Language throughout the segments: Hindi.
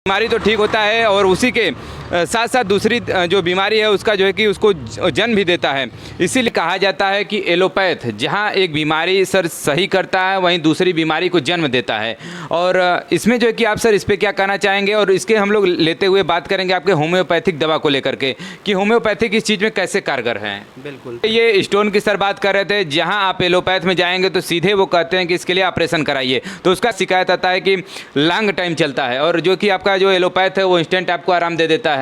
बीमारी तो ठीक होता है और उसी के साथ साथ दूसरी जो बीमारी है उसका जो है कि उसको जन्म भी देता है। इसीलिए कहा जाता है कि एलोपैथ जहां एक बीमारी सर सही करता है वहीं दूसरी बीमारी को जन्म देता है। और इसमें जो है कि आप सर इस पर क्या कहना चाहेंगे, और इसके हम लोग लेते हुए बात करेंगे आपके होम्योपैथिक दवा को लेकर के कि होम्योपैथिक इस चीज़ में कैसे कारगर है। बिल्कुल। ये स्टोन की सर बात कर रहे थे, जहाँ आप एलोपैथ में जाएंगे तो सीधे वो कहते हैं कि इसके लिए ऑपरेशन कराइए, तो उसका शिकायत आता है कि लॉन्ग टाइम चलता है, और जो कि आपका जो एलोपैथ है वो इंस्टेंट आपको आराम दे देता है।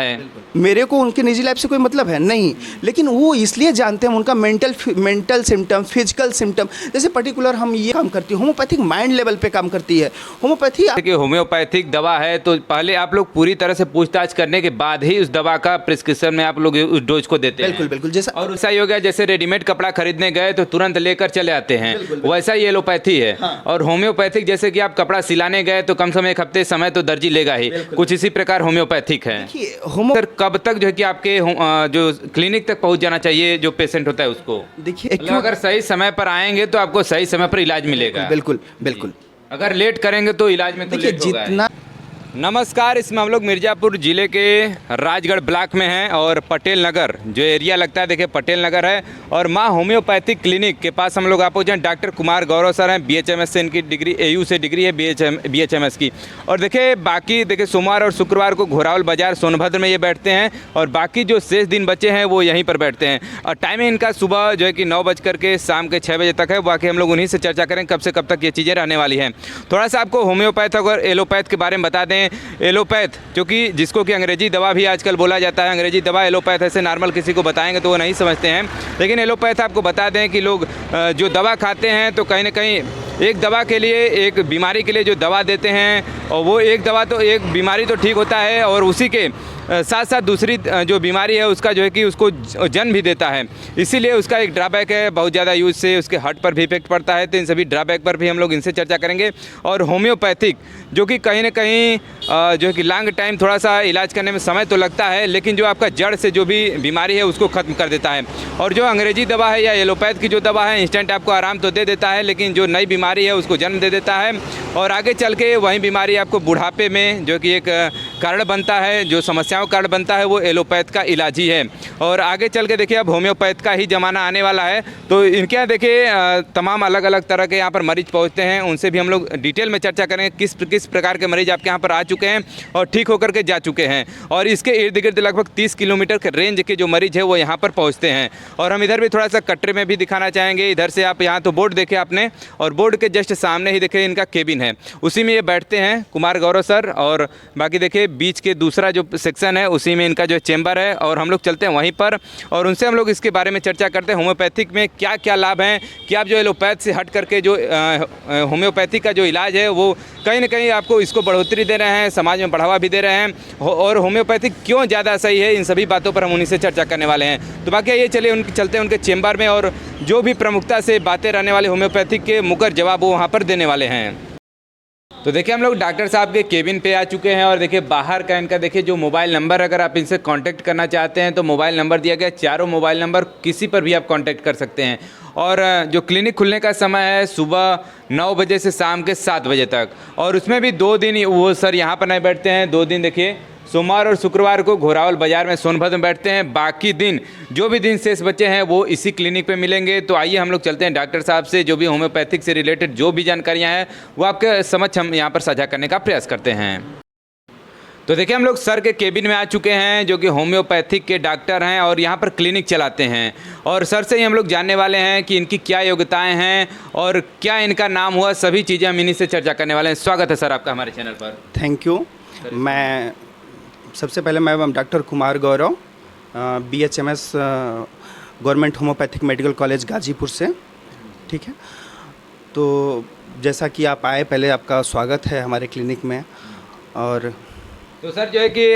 मेरे को उनके निजी लाइफ से कोई मतलब है नहीं, लेकिन वो इसलिए जानते हैं उनका मेंटल सिम्टम, फिजिकल सिम्टम, जैसे पर्टिकुलर हम ये काम करती है होम्योपैथिक माइंड लेवल पे काम करती है होम्योपैथी। देखिए होम्योपैथिक दवा है तो पहले आप लोग पूरी तरह से पूछताछ करने के बाद ही उस दवा का प्रिस्क्रिप्शन में आप लोग उस डोज को देते हैं। बिल्कुल बिल्कुल। जैसा और ऐसा ही हो गया जैसे रेडीमेड कपड़ा खरीदने गए तो तुरंत लेकर चले आते हैं, वैसा ही एलोपैथी है। हाँ। और होम्योपैथिक जैसे कि आप कपड़ा सिलाने गए तो कम से कम एक हफ्ते समय तो दर्जी लेगा ही, कुछ इसी प्रकार होम्योपैथिक है। सर कब तक जो है कि आपके जो क्लिनिक तक पहुंच जाना चाहिए जो पेशेंट होता है उसको? देखिए मतलब अगर सही समय पर आएंगे तो आपको सही समय पर इलाज मिलेगा। बिल्कुल बिल्कुल। अगर लेट करेंगे तो इलाज में तो देखिए लेट होगा। जितना नमस्कार, इसमें हम लोग मिर्ज़ापुर ज़िले के राजगढ़ ब्लॉक में हैं और पटेल नगर जो एरिया लगता है, देखिए पटेल नगर है, और माँ होम्योपैथिक क्लिनिक के पास हम लोग आप पहुँचे। डॉक्टर कुमार गौरव सर हैं, BHMS से इनकी डिग्री, AU से डिग्री है BHMS की। और देखिए बाकी देखिए सोमवार और शुक्रवार को घोरावल बाज़ार सोनभद्र में ये बैठते हैं, और बाकी जो शेष दिन बचे हैं वो यहीं पर बैठते हैं। और टाइमिंग इनका सुबह जो है कि 9 बज करके शाम के 6 बजे तक है। बाकी हम लोग उन्हीं से चर्चा करें कब से कब तक ये चीज़ें रहने वाली हैं। थोड़ा सा आपको होम्योपैथ और एलोपैथ के बारे में बता दें। एलोपैथ जो कि जिसको कि अंग्रेजी दवा भी आजकल बोला जाता है, अंग्रेजी दवा एलोपैथ ऐसे नॉर्मल किसी को बताएंगे तो वो नहीं समझते हैं, लेकिन एलोपैथ आपको बता दें कि लोग जो दवा खाते हैं तो कहीं ना कहीं एक दवा के लिए, एक बीमारी के लिए जो दवा देते हैं, और वो एक दवा तो एक बीमारी तो ठीक होता है और उसी के साथ साथ दूसरी जो बीमारी है उसका जो है कि उसको जन्म भी देता है। इसीलिए उसका एक ड्रॉबैक है, बहुत ज़्यादा यूज से उसके हार्ट पर भी इफेक्ट पड़ता है। तो इन सभी ड्रॉबैक पर भी हम लोग इनसे चर्चा करेंगे। और होम्योपैथिक जो कि कहीं ना कहीं जो है कि लॉन्ग टाइम थोड़ा सा इलाज करने में समय तो लगता है, लेकिन जो आपका जड़ से जो भी बीमारी है उसको ख़त्म कर देता है। और जो अंग्रेजी दवा है या एलोपैथ की जो दवा है इंस्टेंट आपको आराम तो दे देता है, लेकिन जो नई बीमारी है उसको जन्म दे देता है, और आगे चल के वही बीमारी आपको बुढ़ापे में जो कि एक कारण बनता है, जो समस्याओं का कारण बनता है, वो एलोपैथ का इलाज ही है। और आगे चल के देखिए अब होम्योपैथ का ही ज़माना आने वाला है, तो इनके यहाँ देखिए तमाम अलग अलग तरह के यहाँ पर मरीज पहुँचते हैं, उनसे भी हम लोग डिटेल में चर्चा करेंगे किस किस प्रकार के मरीज आपके यहाँ पर आ चुके हैं और ठीक होकर के जा चुके हैं। और इसके इर्द गिर्द लगभग 30 किलोमीटर के रेंज के जो मरीज है वो यहाँ पर पहुँचते हैं। और हम इधर भी थोड़ा सा कटरे में भी दिखाना चाहेंगे। इधर से आप यहाँ तो बोर्ड देखे आपने, और बोर्ड के जस्ट सामने ही देखिए इनका केबिन है, उसी में ये बैठते हैं कुमार गौरव सर। और बाकी देखिए बीच के दूसरा जो सेक्शन है उसी में इनका जो चेंबर है, और हम लोग चलते हैं वहीं पर और उनसे हम लोग इसके बारे में चर्चा करते हैं होम्योपैथिक में क्या क्या लाभ हैं, कि आप जो एलोपैथ से हट करके जो होम्योपैथिक का जो इलाज है वो कहीं ना कहीं आपको इसको बढ़ोतरी दे रहे हैं, समाज में बढ़ावा भी दे रहे हैं, और होम्योपैथिक क्यों ज़्यादा सही है, इन सभी बातों पर हम उन्हीं से चर्चा करने वाले हैं। तो बाकी ये चलिए चलते हैं उनके चेंबर में, और जो भी प्रमुखता से बातें रहने वाली होम्योपैथिक के मुकर जवाब वो वहाँ पर देने वाले हैं। तो देखिए हम लोग डॉक्टर साहब के केबिन पे आ चुके हैं, और देखिए बाहर का इनका देखिए जो मोबाइल नंबर, अगर आप इनसे कांटेक्ट करना चाहते हैं तो मोबाइल नंबर दिया गया, चारों मोबाइल नंबर किसी पर भी आप कांटेक्ट कर सकते हैं। और जो क्लिनिक खुलने का समय है सुबह 9 बजे से शाम के 7 बजे तक, और उसमें भी 2 दिन वो सर यहाँ पर नहीं बैठते हैं। 2 दिन देखिए सोमवार और शुक्रवार को घोरावल बाज़ार में सोनभद्र में बैठते हैं, बाकी दिन जो भी दिन शेष बचे हैं वो इसी क्लिनिक पे मिलेंगे। तो आइए हम लोग चलते हैं डॉक्टर साहब से, जो भी होम्योपैथिक से रिलेटेड जो भी जानकारियां हैं वो आपके समक्ष हम यहाँ पर साझा करने का प्रयास करते हैं। तो देखिए हम लोग सर के केबिन में आ चुके हैं, जो कि होम्योपैथिक के डॉक्टर हैं और यहाँ पर क्लिनिक चलाते हैं। और सर से ही हम लोग जानने वाले हैं कि इनकी क्या योग्यताएं हैं और क्या इनका नाम हुआ, सभी चीज़ें हम इन्हीं से चर्चा करने वाले हैं। स्वागत है सर आपका हमारे चैनल पर। Thank you. मैं सबसे पहले मैं doctor Kumar Gaurav, BHMS government homeopathic medical college Ghazipur से, ठीक है। तो जैसा कि आप आए, पहले आपका स्वागत है हमारे क्लिनिक में। और तो सर जो है कि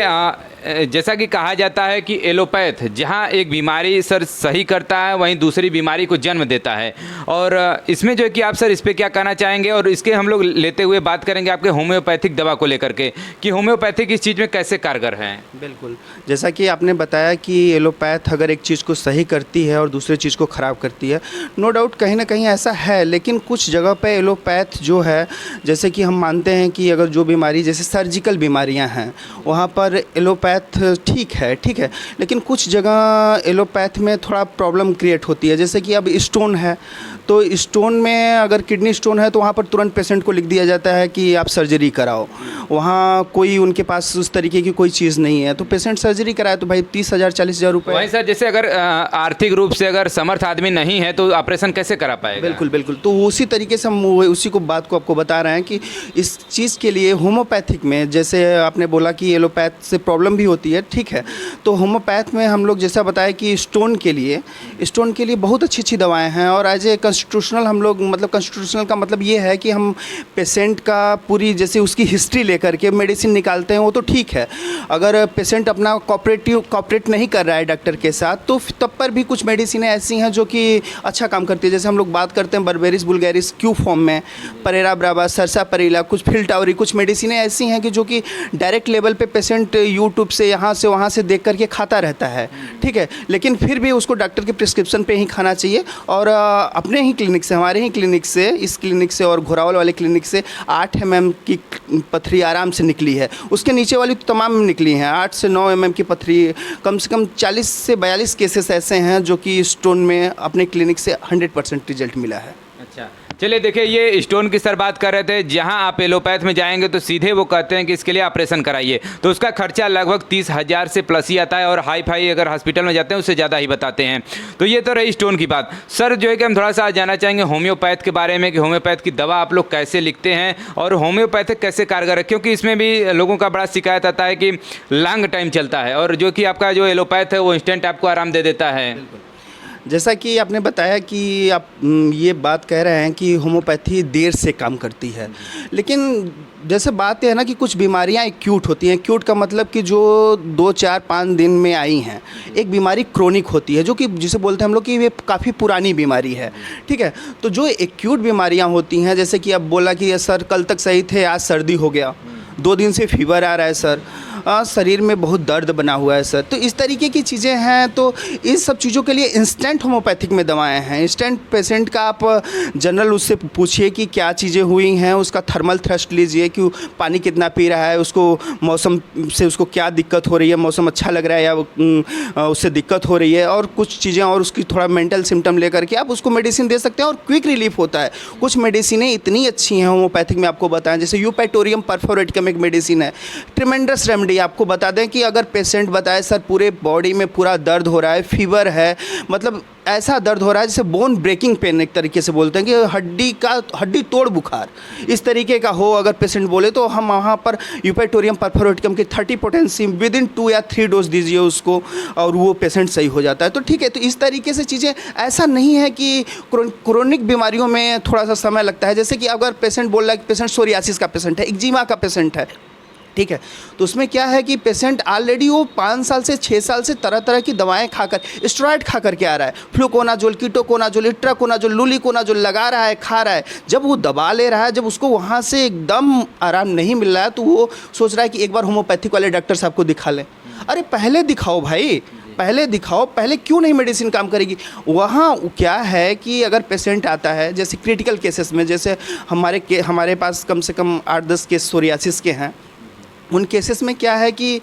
जैसा कि कहा जाता है कि एलोपैथ जहाँ एक बीमारी सर सही करता है वहीं दूसरी बीमारी को जन्म देता है, और इसमें जो है कि आप सर इस पर क्या कहना चाहेंगे, और इसके हम लोग लेते हुए बात करेंगे आपके होम्योपैथिक दवा को लेकर के कि होम्योपैथिक इस चीज़ में कैसे कारगर है। बिल्कुल, जैसा कि आपने बताया कि एलोपैथ अगर एक चीज़ को सही करती है और दूसरी चीज़ को ख़राब करती है, नो डाउट कहीं ना कहीं ऐसा है, लेकिन कुछ जगह पे एलोपैथ जो है, जैसे कि हम मानते हैं कि अगर जो बीमारी जैसे सर्जिकल बीमारियां हैं वहाँ पर एलोपैथ ठीक है, लेकिन कुछ जगह एलोपैथ में थोड़ा प्रॉब्लम क्रिएट होती है। जैसे कि अब स्टोन है, तो स्टोन में अगर किडनी स्टोन है तो वहाँ पर तुरंत पेशेंट को लिख दिया जाता है कि आप सर्जरी कराओ। वहाँ कोई उनके पास उस तरीके की कोई चीज़ नहीं है, तो पेशेंट सर्जरी कराए तो भाई 30,000 40,000 रुपये। वहीं सर जैसे अगर आर्थिक रूप से अगर समर्थ आदमी नहीं है तो ऑपरेशन कैसे करा पाएगा? बिल्कुल, तो उसी तरीके से हम उसी को बात को आपको बता रहे हैं कि इस चीज़ के लिए होम्योपैथिक में, जैसे आपने बोला कि एलोपैथ से प्रॉब्लम भी होती है, ठीक है, तो होम्योपैथ में हम लोग जैसा बताया कि स्टोन के लिए बहुत अच्छी दवाएँ हैं, और एज ए कॉन्स्टिट्यूशनल हम लोग, मतलब कॉन्स्टिट्यूशनल का मतलब ये है कि हम पेशेंट का पूरी जैसे उसकी हिस्ट्री लेकर के मेडिसिन निकालते हैं, वो तो ठीक है। अगर पेशेंट अपना कॉपरेट नहीं कर रहा है डॉक्टर के साथ, तो तब पर भी कुछ मेडिसिनें ऐसी हैं जो कि अच्छा काम करती है। जैसे हम लोग बात करते हैं बर्बेरिस बुल्गारिस क्यू फॉर्म में, परेरा ब्रावा, सरसापरेला, कुछ फिल्टावरी, कुछ मेडिसिनें ऐसी हैं कि जो कि डायरेक्ट लेवल पे पेशेंट यूट्यूब से यहाँ से वहाँ से देख करके खाता रहता है, ठीक है, लेकिन फिर भी उसको डॉक्टर के प्रिस्क्रिप्शन पे ही खाना चाहिए। और अपने ही क्लिनिक से, हमारे ही क्लिनिक से, इस क्लिनिक से और घोरावल वाले क्लिनिक से 8 mm की पथरी आराम से निकली है। उसके नीचे वाली तो तमाम निकली हैं। 8 से 9 mm की पथरी, कम से कम 40 से 42 केसेस ऐसे हैं जो कि स्टोन में अपने क्लिनिक से 100% रिजल्ट मिला है। अच्छा, चलिए देखिए, ये स्टोन की सर बात कर रहे थे। जहां आप एलोपैथ में जाएंगे तो सीधे वो कहते हैं कि इसके लिए ऑपरेशन कराइए, तो उसका खर्चा लगभग 30,000 से प्लस ही आता है, और हाई फाई अगर हॉस्पिटल में जाते हैं उससे ज़्यादा ही बताते हैं। तो ये तो रही स्टोन की बात। सर जो है कि हम थोड़ा सा जानना चाहेंगे होम्योपैथ के बारे में कि होम्योपैथ की दवा आप लोग कैसे लिखते हैं और होम्योपैथिक कैसे कारगर है, क्योंकि इसमें भी लोगों का बड़ा शिकायत आता है कि लॉन्ग टाइम चलता है, और जो कि आपका जो एलोपैथ है वो इंस्टेंट आपको आराम दे देता है। जैसा कि आपने बताया कि आप ये बात कह रहे हैं कि होम्योपैथी देर से काम करती है, लेकिन जैसे बात है ना कि कुछ बीमारियां एक्यूट होती हैं। एक्यूट का मतलब कि जो 2, 4, 5 दिन में आई हैं। एक बीमारी क्रोनिक होती है, जो कि जिसे बोलते हैं हम लोग कि ये काफ़ी पुरानी बीमारी है, ठीक है। तो जो एक्यूट बीमारियां होती हैं, जैसे कि अब बोला कि सर कल तक सही थे, आज सर्दी हो गया, 2 दिन से फीवर आ रहा है सर, शरीर में बहुत दर्द बना हुआ है सर, तो इस तरीके की चीज़ें हैं। तो इस सब चीज़ों के लिए इंस्टेंट होम्योपैथिक में दवाएं हैं। इंस्टेंट पेशेंट का आप जनरल उससे पूछिए कि क्या चीज़ें हुई हैं, उसका थर्मल थ्रस्ट लीजिए कि पानी कितना पी रहा है, उसको मौसम से उसको क्या दिक्कत हो रही है, मौसम अच्छा लग रहा है या उससे दिक्कत हो रही है, और कुछ चीज़ें, और उसकी थोड़ा मेंटल सिम्टम लेकर के आप उसको मेडिसिन दे सकते हैं और क्विक रिलीफ होता है। कुछ मेडिसिनें इतनी अच्छी हैं होम्योपैथिक में, आपको बताएं, जैसे यूपैटोरियम परफोरेटिकम एक मेडिसिन है, ट्रिमेंडस रेमेडी। आपको बता दें कि अगर पेशेंट बताए सर पूरे बॉडी में पूरा दर्द हो रहा है, फीवर है, मतलब ऐसा दर्द हो रहा है जैसे बोन ब्रेकिंग पेन एक तरीके से बोलते हैं कि हड्डी तोड़ बुखार, इस तरीके का हो अगर पेशेंट बोले, तो हम वहाँ पर यूपैटोरियम परफोरेटिकम की 30 पोटेंसी विदिन 2 या 3 डोज दीजिए उसको, और वो पेशेंट सही हो जाता है। तो ठीक है, तो इस तरीके से चीज़ें, ऐसा नहीं है कि क्रोनिक बीमारियों में थोड़ा सा समय लगता है। जैसे कि अगर पेशेंट बोल रहा है कि पेशेंट सोरियासिस का पेशेंट है, एक्जिमा का पेशेंट है, ठीक है, तो उसमें क्या है कि पेशेंट ऑलरेडी वो 5 साल से 6 साल से तरह तरह की दवाएं खाकर, स्टेरॉइड खा करके आ रहा है, फ्लूकोनाजोल, कीटोकोनाजोल, इट्राकोनाजोल, लुलिकोनाजोल लगा रहा है, खा रहा है। जब वो दबा ले रहा है, जब उसको वहाँ से एकदम आराम नहीं मिल रहा है, तो वो सोच रहा है कि एक बार होम्योपैथिक वाले डॉक्टर साहब को दिखा लें। अरे पहले दिखाओ भाई, पहले दिखाओ, पहले क्यों नहीं मेडिसिन काम करेगी। वहाँ क्या है कि अगर पेशेंट आता है, जैसे क्रिटिकल केसेस में, जैसे हमारे पास कम से कम 8-10 केस सोरियासिस के हैं, उन केसेस में क्या है कि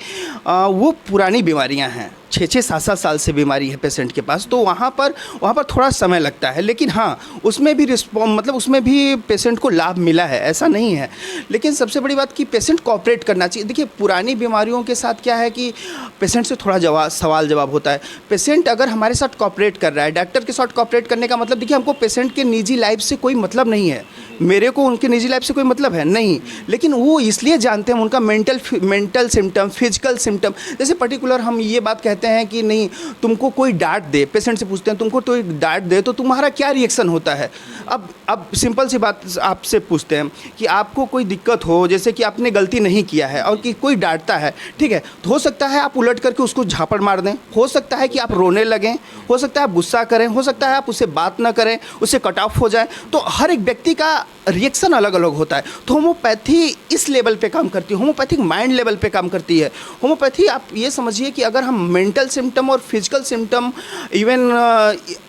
वो पुरानी बीमारियां हैं, 6-6, 7-7 साल से बीमारी है पेशेंट के पास, तो वहाँ पर थोड़ा समय लगता है, लेकिन हाँ उसमें भी मतलब उसमें भी पेशेंट को लाभ मिला है, ऐसा नहीं है। लेकिन सबसे बड़ी बात कि पेशेंट कोऑपरेट करना चाहिए। देखिए पुरानी बीमारियों के साथ क्या है कि पेशेंट से थोड़ा सवाल जवाब होता है। पेशेंट अगर हमारे साथ कोऑपरेट कर रहा है, डॉक्टर के साथ कोऑपरेट करने का मतलब, देखिए हमको पेशेंट के निजी लाइफ से कोई मतलब नहीं है, मेरे को उनके निजी लाइफ से कोई मतलब है नहीं, लेकिन वो इसलिए जानते हैं उनका मेंटल सिम्टम, फिजिकल सिम्टम। जैसे पर्टिकुलर हम ये बात कहते हैं कि नहीं, तुमको कोई डांट दे, पेशेंट से पूछते हैं तुमको कोई डांट दे तो तुम्हारा क्या रिएक्शन होता है। अब सिंपल सी बात आपसे पूछते हैं कि आपको कोई दिक्कत हो, जैसे कि आपने गलती नहीं किया है और कि कोई डांटता है, ठीक है, तो हो सकता है आप उलट करके उसको झापड़ मार दें, हो सकता है कि आप रोने लगें, हो सकता है आप गुस्सा करें, हो सकता है आप उससे बात ना करें, उससे कट ऑफ हो जाए। तो हर एक व्यक्ति का रिएक्शन अलग अलग होता है। तो होम्योपैथी इस लेवल पे काम करती है, होम्योपैथिक माइंड लेवल पे काम करती है। होम्योपैथी आप ये समझिए कि अगर हम मेंटल सिम्टम और फिजिकल सिम्टम इवन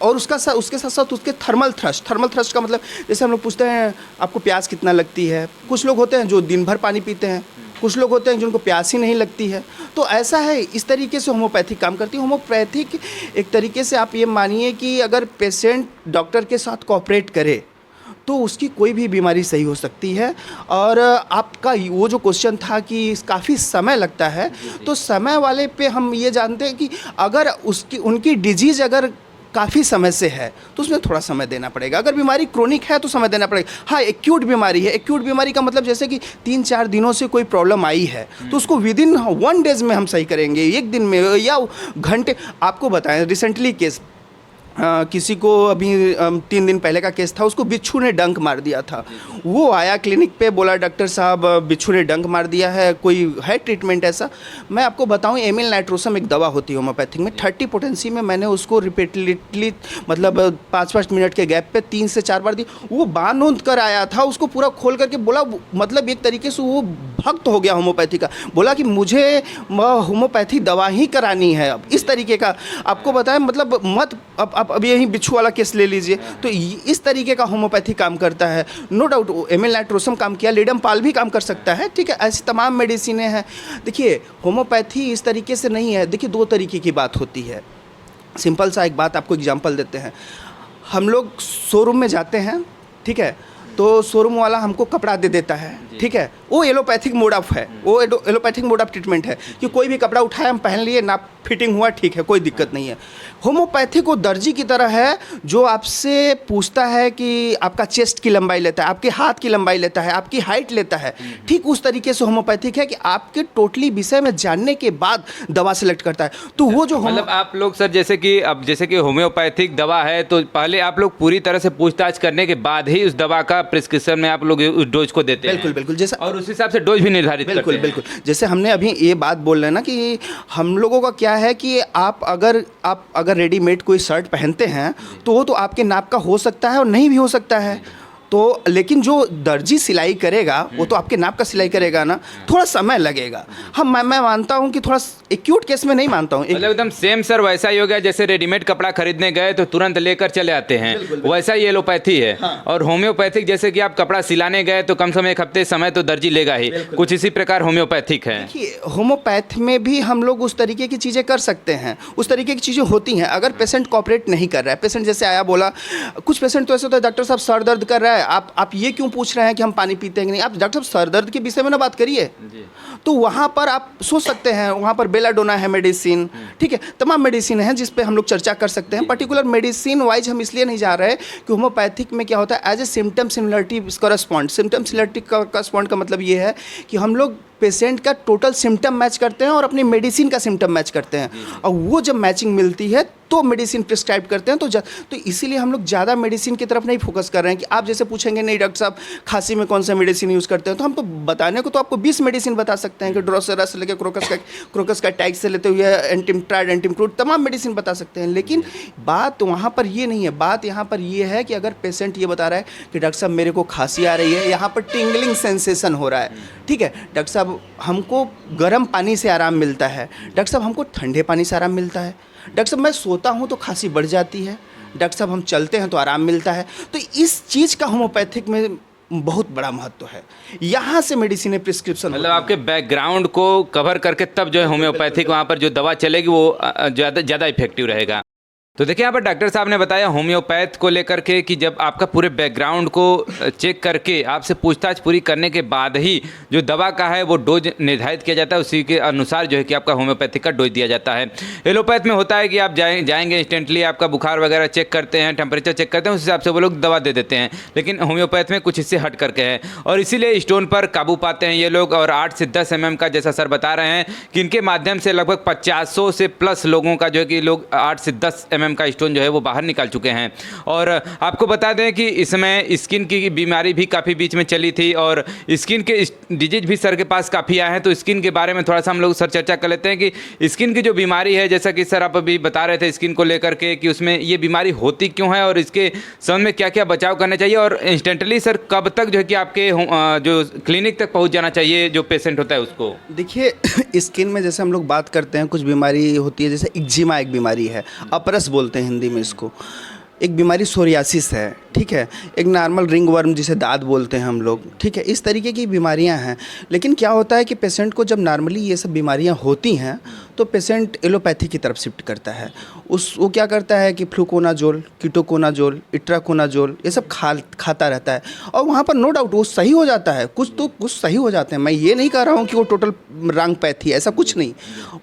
और उसके साथ साथ उसके थर्मल थ्रस्ट का मतलब जैसे हम लोग पूछते हैं आपको प्यास कितना लगती है, कुछ लोग होते हैं जो दिन भर पानी पीते हैं, कुछ लोग होते हैं जिनको प्यास ही नहीं लगती है। तो ऐसा है, इस तरीके से होम्योपैथिक काम करती है। होम्योपैथिक एक तरीके से आप ये मानिए कि अगर पेशेंट डॉक्टर के साथ कोऑपरेट करे तो उसकी कोई भी बीमारी सही हो सकती है। और आपका वो जो क्वेश्चन था कि काफ़ी समय लगता है, तो समय वाले पे हम ये जानते हैं कि अगर उनकी डिजीज़ अगर काफ़ी समय से है तो उसमें थोड़ा समय देना पड़ेगा। अगर बीमारी क्रोनिक है तो समय देना पड़ेगा। हाँ, एक्यूट बीमारी है, एक्यूट बीमारी का मतलब जैसे कि 3-4 दिनों से कोई प्रॉब्लम आई है तो उसको विदिन 1 डेज़ में हम सही करेंगे, 1 दिन में या घंटे। आपको बताएं रिसेंटली केस किसी को अभी 3 दिन पहले का केस था, उसको बिच्छू ने डंक मार दिया था। वो आया क्लिनिक पे, बोला डॉक्टर साहब बिच्छू ने डंक मार दिया है, कोई है ट्रीटमेंट ऐसा? मैं आपको बताऊं, एमिल नाइट्रोसम एक दवा होती है होम्योपैथिक में, 30 पोटेंसी में। मैंने उसको रिपीटेडली मतलब 5-5 मिनट के गैप पे 3 से 4 बार दी। वो बांध कर आया था, उसको पूरा खोल करके बोला, मतलब एक तरीके से वो भक्त हो गया होम्योपैथी का। बोला कि मुझे होम्योपैथी दवा ही करानी है। अब इस तरीके का आपको बताएं, मतलब मत अब यही बिच्छू वाला केस ले लीजिए, तो इस तरीके का होम्योपैथी काम करता है। नो डाउट एमिल नाइट्रोसम काम किया, लिडमपाल भी काम कर सकता है, ठीक है, ऐसी तमाम मेडिसिनें हैं। देखिए होम्योपैथी इस तरीके से नहीं है। देखिए 2 तरीके की बात होती है। सिंपल सा एक बात आपको एग्जांपल देते हैं। हम लोग शोरूम में जाते हैं, ठीक है, तो शोरूम वाला हमको कपड़ा दे देता है, ठीक है, वो एलोपैथिक मोड ऑफ है, वो एलोपैथिक मोड ऑफ ट्रीटमेंट है कि कोई भी कपड़ा उठाया हम पहन लिए, ना फिटिंग हुआ, ठीक है, कोई दिक्कत नहीं है। होम्योपैथिक वो दर्जी की तरह है जो आपसे पूछता है कि आपका चेस्ट की लंबाई लेता है, आपके हाथ की लंबाई लेता है, आपकी हाइट लेता है। ठीक उस तरीके से होम्योपैथिक है कि आपके टोटली विषय में जानने के बाद दवा सेलेक्ट करता है। तो वो जो मतलब आप लोग सर जैसे कि होम्योपैथिक दवा है तो पहले आप लोग पूरी तरह से पूछताछ करने के बाद ही उस दवा का प्रिस्क्रिप्शन में आप लोग उस डोज को देते हैं? बिल्कुल बिल्कुल, जैसे और उस हिसाब से डोज भी निर्धारित करते हैं? बिल्कुल। जैसे हमने अभी ये बात बोल रहे हैं ना कि हम लोगों का क्या है कि आप अगर रेडीमेड कोई शर्ट पहनते हैं तो वो तो आपके नाप का हो सकता है और नहीं भी हो सकता है। तो लेकिन जो दर्जी सिलाई करेगा वो तो आपके नाप का सिलाई करेगा ना, थोड़ा समय लगेगा। हाँ, मैं मानता हूँ कि थोड़ा एक्यूट केस में नहीं मानता हूँ। मतलब एकदम सेम सर वैसा ही हो गया जैसे रेडीमेड कपड़ा खरीदने गए तो तुरंत लेकर चले आते हैं, वैसा ही एलोपैथी है। हाँ। और होम्योपैथिक जैसे कि आप कपड़ा सिलाने गए तो कम से कम 1 हफ्ते समय तो दर्जी लेगा ही, कुछ इसी प्रकार होम्योपैथिक है। देखिए होम्योपैथ में भी हम लोग उस तरीके की चीज़ें कर सकते हैं, उस तरीके की चीज़ें होती हैं। अगर पेशेंट कोऑपरेट नहीं कर रहा है, पेशेंट जैसे आया बोला, कुछ पेशेंट तो ऐसे होता है डॉक्टर साहब सर दर्द कर रहा है, आप ये क्यों पूछ रहे हैं कि हम पानी पीते हैं कि नहीं? आप डॉक्टर साहब सर दर्द के विषय में ना बात करिए। तो वहाँ पर आप सोच सकते हैं, वहाँ पर बेलाडोना है मेडिसिन, ठीक है, तमाम मेडिसिन है जिस पे हम लोग चर्चा कर सकते हैं। पर्टिकुलर मेडिसिन वाइज हम इसलिए नहीं जा रहे कि होम्योपैथिक में क्या होता है, as a symptom similarity correspond. Symptom similarity correspond का मतलब ये है कि हम लोग पेशेंट का टोटल सिम्टम मैच करते हैं और अपनी मेडिसिन का सिम्टम मैच करते हैं, और वो जब मैचिंग मिलती है तो मेडिसिन प्रिस्क्राइब करते हैं। तो इसीलिए हम लोग ज़्यादा मेडिसिन की तरफ नहीं फोकस कर रहे हैं कि आप जैसे पूछेंगे नहीं डॉक्टर साहब खांसी में कौन सा मेडिसिन यूज़ करते हैं, तो हम तो बताने को तो आपको 20 मेडिसिन बता सकते हैं कि ड्रोसेरा से लेकर क्रोकस का टैग से लेते हुए एंटिमट्राइड एंटिमक्रूड तमाम मेडिसिन बता सकते हैं। लेकिन बात वहाँ पर ये नहीं है, बात यहाँ पर ये है कि अगर पेशेंट ये बता रहा है कि डॉक्टर साहब मेरे को खांसी आ रही है, यहाँ पर टिंगलिंग सेंसेशन हो रहा है, ठीक है, डॉक्टर साहब हमको गर्म पानी से आराम मिलता है, डॉक्टर साहब हमको ठंडे पानी से आराम मिलता है, डॉक्टर साहब मैं सोता हूँ तो खांसी बढ़ जाती है, डॉक्टर साहब हम चलते हैं तो आराम मिलता है। तो इस चीज़ का होम्योपैथिक में बहुत बड़ा महत्व है। यहाँ से मेडिसिन प्रिस्क्रिप्शन मतलब आपके बैकग्राउंड को कवर करके तब जो है होम्योपैथिक वहाँ पर जो दवा चलेगी वो ज़्यादा इफेक्टिव रहेगा। तो देखिए यहाँ पर डॉक्टर साहब ने बताया होम्योपैथ को लेकर के कि जब आपका पूरे बैकग्राउंड को चेक करके आपसे पूछताछ पूरी करने के बाद ही जो दवा का है वो डोज निर्धारित किया जाता है, उसी के अनुसार जो है कि आपका होम्योपैथिक का डोज दिया जाता है। एलोपैथ में होता है कि आप जाएंगे इंस्टेंटली आपका बुखार वगैरह चेक करते हैं, टेम्परेचर चेक करते हैं, उस हिसाब से वो लोग दवा दे देते हैं। लेकिन होम्योपैथ में कुछ इससे हट करके है और इसीलिए स्टोन पर काबू पाते हैं ये लोग। और 8 से 10 mm का जैसा सर बता रहे हैं कि इनके माध्यम से लगभग 500 से प्लस लोगों का जो है कि लोग 8 से 10 mm का स्टोन जो है वो बाहर निकाल चुके हैं। और आपको बता दें कि इसमें स्किन की बीमारी भी काफ़ी बीच में चली थी और स्किन के डिजीज भी सर के पास काफ़ी आए हैं। तो स्किन के बारे में थोड़ा सा हम लोग सर चर्चा कर लेते हैं कि स्किन की जो बीमारी है, जैसा कि सर आप अभी बता रहे थे स्किन को लेकर के कि उसमें ये बीमारी होती क्यों है और इसके संबंध में क्या क्या बचाव करना चाहिए, और इंस्टेंटली सर कब तक जो है कि आपके जो क्लिनिक तक पहुंच जाना चाहिए जो पेशेंट होता है उसको। देखिए स्किन में जैसे हम लोग बात करते हैं, कुछ बीमारी होती है, जैसे एक्जिमा एक बीमारी है, अपरस बोलते हैं हिंदी में इसको। एक बीमारी सोरियासिस है, ठीक है। एक नॉर्मल रिंग वर्म जिसे दाद बोलते हैं हम लोग, ठीक है। इस तरीके की बीमारियां हैं। लेकिन क्या होता है कि पेशेंट को जब नॉर्मली ये सब बीमारियां होती हैं तो पेशेंट एलोपैथी की तरफ शिफ्ट करता है। वो क्या करता है कि फ्लूकोनाजोल, कीटोकोनाजोल, इट्राकोनाजोल ये सब खाता रहता है और वहाँ पर नो डाउट वो सही हो जाता है। कुछ सही हो जाते हैं, मैं ये नहीं कह रहा हूँ कि वो टोटल रॉन्ग पैथी है, ऐसा कुछ नहीं,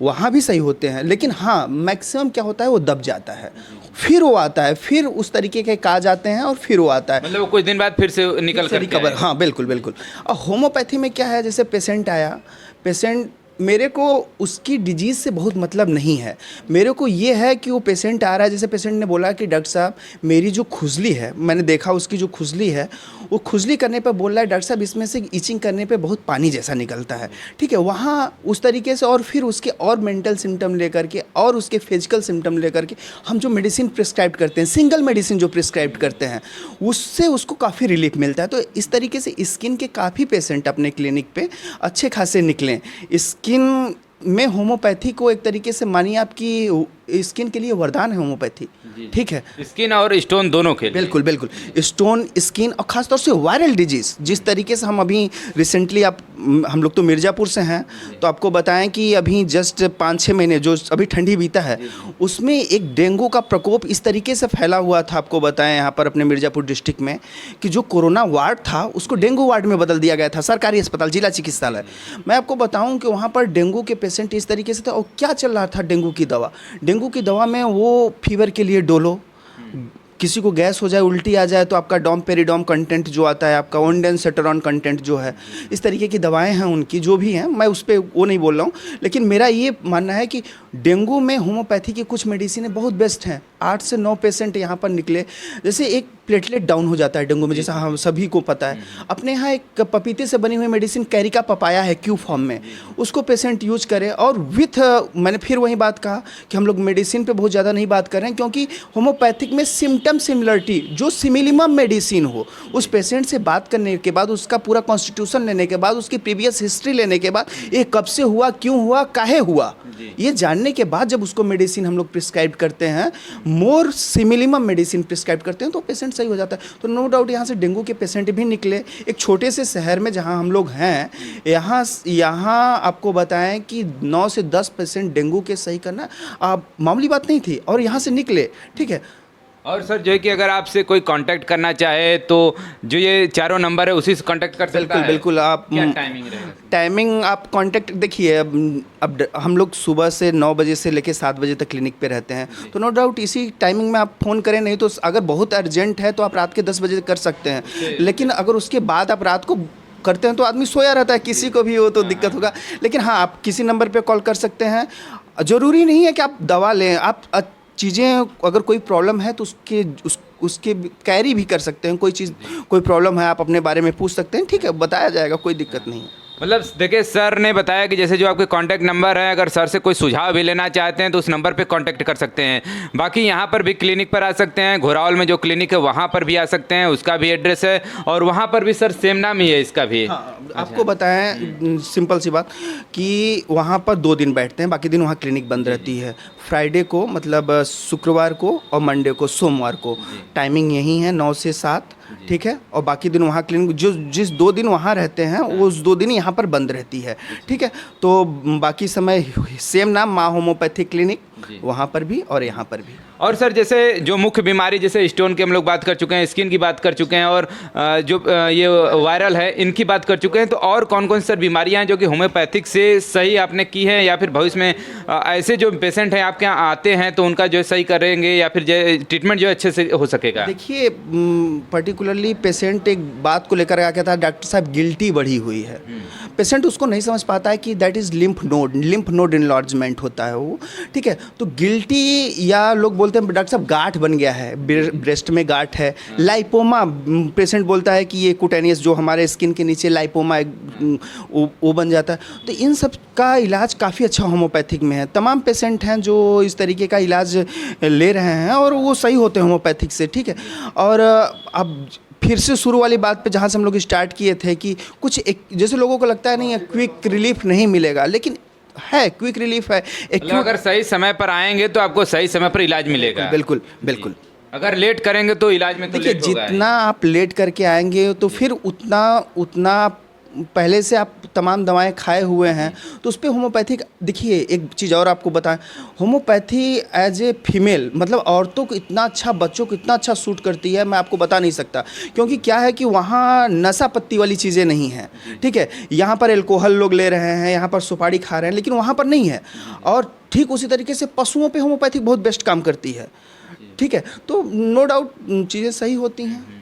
वहाँ भी सही होते हैं। लेकिन हाँ, मैक्सिमम क्या होता है वो दब जाता है, फिर वो आता है, फिर उस तरीके के काज आते हैं और फिर वो आता है, मतलब कुछ दिन बाद फिर से निकल कर रिकवर। हाँ बिल्कुल बिल्कुल। और होम्योपैथी में क्या है, जैसे पेशेंट आया, पेशेंट मेरे को उसकी डिजीज़ से बहुत मतलब नहीं है, मेरे को ये है कि वो पेशेंट आ रहा है, जैसे पेशेंट ने बोला कि डॉक्टर साहब मेरी जो खुजली है, मैंने देखा उसकी जो खुजली है, वो खुजली करने पे बोल रहा है डॉक्टर साहब इसमें से इचिंग करने पे बहुत पानी जैसा निकलता है, ठीक है। वहाँ उस तरीके से और फिर उसके और मेंटल सिम्टम लेकर के और उसके फिजिकल सिम्टम लेकर के हम जो मेडिसिन प्रिस्क्राइब करते हैं, सिंगल मेडिसिन जो प्रिस्क्राइब करते हैं, उससे उसको काफ़ी रिलीफ मिलता है। तो इस तरीके से स्किन के काफ़ी पेशेंट अपने क्लिनिक पे अच्छे खासे निकले। स्किन में होम्योपैथी को एक तरीके से मानिए आपकी स्किन के लिए वरदान है होम्योपैथी, ठीक है। स्किन और स्टोन दोनों के लिए। बिल्कुल बिल्कुल, स्टोन, स्किन और ख़ास तौर से वायरल डिजीज़, जिस तरीके से हम अभी रिसेंटली हम लोग तो मिर्ज़ापुर से हैं, तो आपको बताएं कि अभी जस्ट 5-6 महीने जो अभी ठंडी बीता है उसमें एक डेंगू का प्रकोप इस तरीके से फैला हुआ था। आपको बताएं यहाँ पर अपने मिर्ज़ापुर डिस्ट्रिक्ट में कि जो कोरोना वार्ड था उसको डेंगू वार्ड में बदल दिया गया था, सरकारी अस्पताल, जिला चिकित्सालय। मैं आपको बताऊँ कि वहाँ पर डेंगू के पेशेंट इस तरीके से थे। और क्या चल रहा था, डेंगू की दवा, डेंगू की दवा में वो फीवर के लिए डोलो, किसी को गैस हो जाए, उल्टी आ जाए तो आपका डोमपेरिडोम कंटेंट जो आता है, आपका ओंडेनसेटेरॉन कंटेंट जो है, इस तरीके की दवाएं हैं उनकी, जो भी हैं, मैं उस पर वो नहीं बोल रहा हूँ। लेकिन मेरा ये मानना है कि डेंगू में होम्योपैथी की कुछ मेडिसिन बहुत बेस्ट हैं। 8 से 9 पेशेंट यहाँ पर निकले। जैसे एक प्लेटलेट डाउन हो जाता है डेंगू में, जैसा हम सभी को पता है। अपने यहाँ एक पपीते से बनी हुई मेडिसिन कैरिका पपाया है क्यू फॉर्म में, उसको पेशेंट यूज करे। और विथ मैंने फिर वही बात कहा कि हम लोग मेडिसिन पे बहुत ज़्यादा नहीं बात कर रहे हैं, क्योंकि होम्योपैथिक में सिम्टम सिमिलरिटी, जो सिमिलिमम मेडिसिन हो, उस पेशेंट से बात करने के बाद, उसका पूरा कॉन्स्टिट्यूशन लेने के बाद, उसकी प्रीवियस हिस्ट्री लेने के बाद, ये कब से हुआ, क्यों हुआ, काहे हुआ, ये जानने के बाद जब उसको मेडिसिन हम लोग प्रिस्क्राइब करते हैं, मोर सिमिलिमम मेडिसिन प्रिस्क्राइब करते हैं, तो पेशेंट सही हो जाता है। तो नो डाउट यहाँ से डेंगू के पेशेंट भी निकले। एक छोटे से शहर में जहाँ हम लोग हैं, यहाँ आपको बताएं कि 9 से 10 पेशेंट डेंगू के सही करना मामूली बात नहीं थी, और यहाँ से निकले, ठीक है। और सर जो है कि अगर आपसे कोई कांटेक्ट करना चाहे तो जो ये चारों नंबर है उसी से कांटेक्ट कर सकता है? बिल्कुल। आप क्या टाइमिंग रहेगा? टाइमिंग आप कांटेक्ट देखिए, अब हम लोग सुबह से 9 बजे से लेकर 7 बजे तक क्लिनिक पे रहते हैं, तो नो डाउट इसी टाइमिंग में आप फ़ोन करें। नहीं तो अगर बहुत अर्जेंट है तो आप रात के 10 बजे कर सकते हैं। लेकिन अगर उसके बाद आप रात को करते हैं तो आदमी सोया रहता है, किसी को भी हो तो दिक्कत होगा। लेकिन हाँ, आप किसी नंबर पे कॉल कर सकते हैं। ज़रूरी नहीं है कि आप दवा लें, आप चीज़ें अगर कोई प्रॉब्लम है तो उसके कैरी भी कर सकते हैं। कोई चीज़, कोई प्रॉब्लम है, आप अपने बारे में पूछ सकते हैं, ठीक है, बताया जाएगा, कोई दिक्कत नहीं है। मतलब देखिए, सर ने बताया कि जैसे जो आपके कांटेक्ट नंबर है, अगर सर से कोई सुझाव भी लेना चाहते हैं तो उस नंबर पे कांटेक्ट कर सकते हैं। बाकी यहाँ पर भी क्लिनिक पर आ सकते हैं, घोरावल में जो क्लिनिक है वहाँ पर भी आ सकते हैं, उसका भी एड्रेस है, और वहाँ पर भी सर सेम नाम ही है इसका भी। हाँ, आपको बताएं सिंपल सी बात कि वहाँ पर 2 दिन बैठते हैं, बाकी दिन वहाँ क्लिनिक बंद रहती है। फ्राइडे को, मतलब शुक्रवार को, और मंडे को, सोमवार को। टाइमिंग यही है 9 से 7, ठीक है। और बाकी दिन वहाँ क्लिनिक, जिस 2 दिन वहाँ रहते हैं वो उस 2 दिन यहाँ पर बंद रहती है, ठीक है। तो बाकी समय सेम नाम, माँ होम्योपैथिक क्लिनिक, वहाँ पर भी और यहाँ पर भी। और सर जैसे जो मुख्य बीमारी, जैसे स्टोन की हम लोग बात कर चुके हैं, स्किन की बात कर चुके हैं, और जो ये वायरल है इनकी बात कर चुके हैं, तो और कौन कौन सी सर बीमारियां हैं जो कि होम्योपैथिक से सही आपने की हैं, या फिर भविष्य में ऐसे जो पेशेंट हैं आपके यहाँ आते हैं तो उनका जो सही करेंगे, या फिर ट्रीटमेंट जो अच्छे से हो सकेगा? देखिए, पर्टिकुलरली पेशेंट एक बात को लेकर आ कहता है डॉक्टर साहब गिल्टी बढ़ी हुई है। पेशेंट उसको नहीं समझ पाता है कि दैट इज़ लिम्फ नोड इनलॉर्जमेंट होता है वो, ठीक है। तो गिल्टी, या लोग बोलते बोलते हैं डॉक्टर साहब गांठ बन गया है, ब्रेस्ट में गांठ है, लाइपोमा पेशेंट बोलता है कि ये कुटेनियस जो हमारे स्किन के नीचे लाइपोमा वो बन जाता है। तो इन सब का इलाज काफ़ी अच्छा होम्योपैथिक में है। तमाम पेशेंट हैं जो इस तरीके का इलाज ले रहे हैं और वो सही होते हैं होम्योपैथिक से, ठीक है। और अब फिर से शुरू वाली बात पे जहाँ से हम लोग स्टार्ट किए थे कि कुछ एक जैसे लोगों को लगता है नहीं है क्विक रिलीफ नहीं मिलेगा, लेकिन है, क्विक रिलीफ है। मतलब अगर सही समय पर आएंगे तो आपको सही समय पर इलाज मिलेगा। बिल्कुल बिल्कुल। अगर लेट करेंगे तो इलाज में तो देखिए लेट होगा ही। जितना आप लेट करके आएंगे तो फिर उतना पहले से आप तमाम दवाएं खाए हुए हैं तो उस पर होम्योपैथिक। देखिए एक चीज़ और आपको बताएं, होम्योपैथी एज ए फीमेल मतलब औरतों को इतना अच्छा, बच्चों को इतना अच्छा सूट करती है, मैं आपको बता नहीं सकता। क्योंकि क्या है कि वहाँ नशा पत्ती वाली चीज़ें नहीं हैं, ठीक है। यहाँ पर एल्कोहल लोग ले रहे हैं, यहाँ पर सुपारी खा रहे हैं, लेकिन वहाँ पर नहीं है। और ठीक उसी तरीके से पशुओं पर होम्योपैथिक बहुत बेस्ट काम करती है, ठीक है। तो नो डाउट चीज़ें सही होती हैं।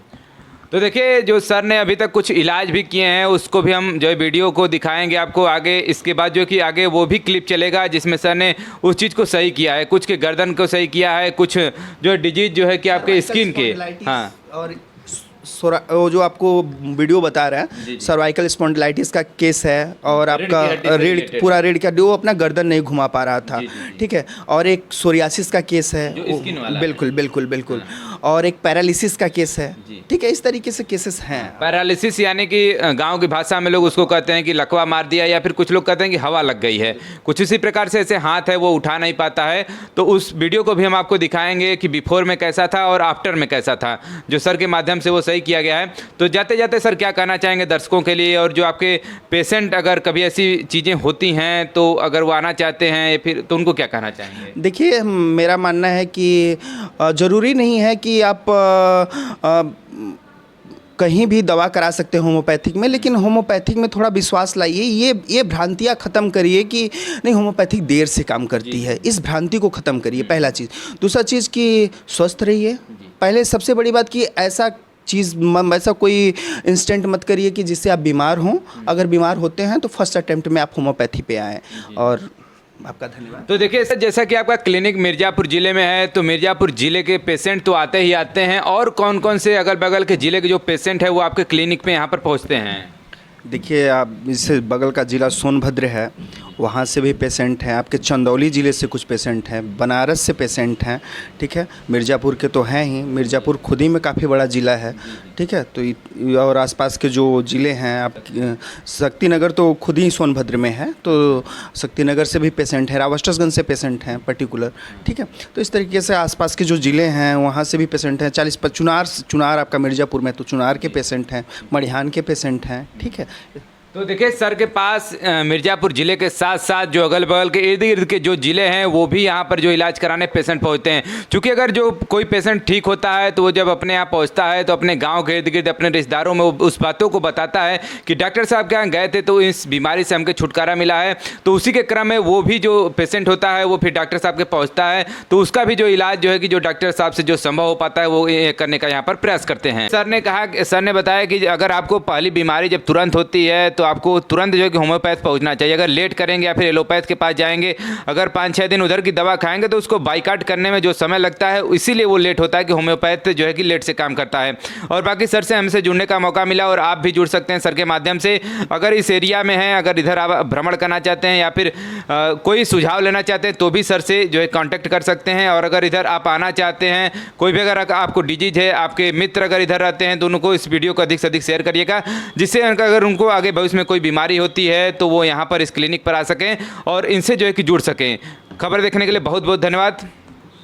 तो देखिए जो सर ने अभी तक कुछ इलाज भी किए हैं उसको भी हम जो है वीडियो को दिखाएंगे आपको आगे। इसके बाद जो कि आगे वो भी क्लिप चलेगा जिसमें सर ने उस चीज़ को सही किया है, कुछ के गर्दन को सही किया है, कुछ जो डिजीज जो है कि आपके स्किन के, हाँ, और वो जो आपको वीडियो बता रहा है सर्वाइकल स्पॉन्डिलाइटिस का केस है और आपका पूरा रीढ़ का वो अपना गर्दन नहीं घुमा पा रहा था, ठीक है। और एक सोरियासिस का केस है, बिल्कुल बिल्कुल बिल्कुल। और एक पैरालिसिस का केस है, ठीक है। इस तरीके से केसेस हैं। पैरालिसिस यानी कि गांव की भाषा में लोग उसको कहते हैं कि लकवा मार दिया, या फिर कुछ लोग कहते हैं कि हवा लग गई है, कुछ इसी प्रकार से ऐसे हाथ है वो उठा नहीं पाता है। तो उस वीडियो को भी हम आपको दिखाएंगे कि बिफोर में कैसा था और आफ्टर में कैसा था, जो सर के माध्यम से वो सही किया गया है। तो जाते जाते सर क्या कहना चाहेंगे दर्शकों के लिए, और जो आपके पेशेंट अगर कभी ऐसी चीज़ें होती हैं तो अगर वो आना चाहते हैं फिर तो उनको क्या कहना चाहेंगे? देखिए मेरा मानना है कि ज़रूरी नहीं है कि आप कहीं भी दवा करा सकते हैं होम्योपैथिक में, लेकिन होम्योपैथिक में थोड़ा विश्वास लाइए। ये भ्रांतियाँ ख़त्म करिए कि नहीं होम्योपैथिक देर से काम करती है, इस भ्रांति को ख़त्म करिए, पहला चीज़। दूसरा चीज़ कि स्वस्थ रहिए। पहले सबसे बड़ी बात कि ऐसा कोई इंस्टेंट मत करिए कि जिससे आप बीमार हों। अगर बीमार होते हैं तो फर्स्ट अटेम्प्ट में आप होम्योपैथी पे आएँ। और आपका धन्यवाद। तो देखिए सर, जैसा कि आपका क्लिनिक मिर्ज़ापुर ज़िले में है, तो मिर्ज़ापुर ज़िले के पेशेंट तो आते ही आते हैं, और कौन कौन से अगल बगल के ज़िले के जो पेशेंट है वो आपके क्लिनिक पे यहाँ पर पहुँचते हैं? देखिए आप इससे बगल का ज़िला सोनभद्र है, वहाँ से भी पेशेंट हैं। आपके चंदौली ज़िले से कुछ पेशेंट हैं, बनारस से पेशेंट हैं, ठीक है। मिर्ज़ापुर के तो हैं ही, मिर्ज़ापुर खुद ही में काफ़ी बड़ा ज़िला है, ठीक है। तो और आसपास के जो ज़िले हैं, आप शक्तिनगर तो खुद ही सोनभद्र में है, तो शक्तिनगर से भी पेशेंट हैं, रावस्टसगंज से पेशेंट हैं पर्टिकुलर, ठीक है। तो इस तरीके से आसपास के जो ज़िले हैं वहाँ से भी पेशेंट हैं। 40 चुनार आपका मिर्ज़ापुर में, तो चुनार के पेशेंट हैं, मड़िहान के पेशेंट हैं, ठीक है। तो देखिए सर के पास मिर्ज़ापुर ज़िले के साथ साथ जो अगल बगल के इर्द गिर्द के जो ज़िले हैं वो भी यहाँ पर जो इलाज कराने पेशेंट पहुँचते हैं। क्योंकि अगर जो कोई पेशेंट ठीक होता है तो वो जब अपने यहाँ पहुँचता है तो अपने गांव के इर्द गिर्द अपने रिश्तेदारों में उस बातों को बताता है कि डॉक्टर साहब के यहाँ गए थे तो इस बीमारी से हमको छुटकारा मिला है। तो उसी के क्रम में वो भी जो पेशेंट होता है वो फिर डॉक्टर साहब के पहुँचता है, तो उसका भी जो इलाज जो है कि जो डॉक्टर साहब से जो संभव हो पाता है वो करने का यहाँ पर प्रयास करते हैं। सर ने बताया कि अगर आपको पहली बीमारी जब तुरंत होती है तो आपको तुरंत जो है कि होम्योपैथ पहुंचना चाहिए। अगर लेट करेंगे या फिर एलोपैथ के पास जाएंगे, अगर 5-6 दिन उधर की दवा खाएंगे तो उसको बाइकाट करने में जो समय लगता है इसीलिए वो लेट होता है कि होम्योपैथ जो है कि लेट से काम करता है। और बाकी सर से हमसे जुड़ने का मौका मिला और आप भी जुड़ सकते हैं सर के माध्यम से। अगर इस एरिया में हैं, अगर इधर आप भ्रमण करना चाहते हैं या फिर कोई सुझाव लेना चाहते हैं तो भी सर से जो है कॉन्टैक्ट कर सकते हैं। और अगर इधर आप आना चाहते हैं, कोई भी अगर आपको डिजीज है, आपके मित्र अगर इधर रहते हैं तो उनको इस वीडियो को अधिक से अधिक शेयर करिएगा, जिससे अगर उनको आगे भविष्य में कोई बीमारी होती है तो वो यहाँ पर इस क्लिनिक पर आ सकें और इनसे जो है कि जुड़ सकें। खबर देखने के लिए बहुत बहुत धन्यवाद।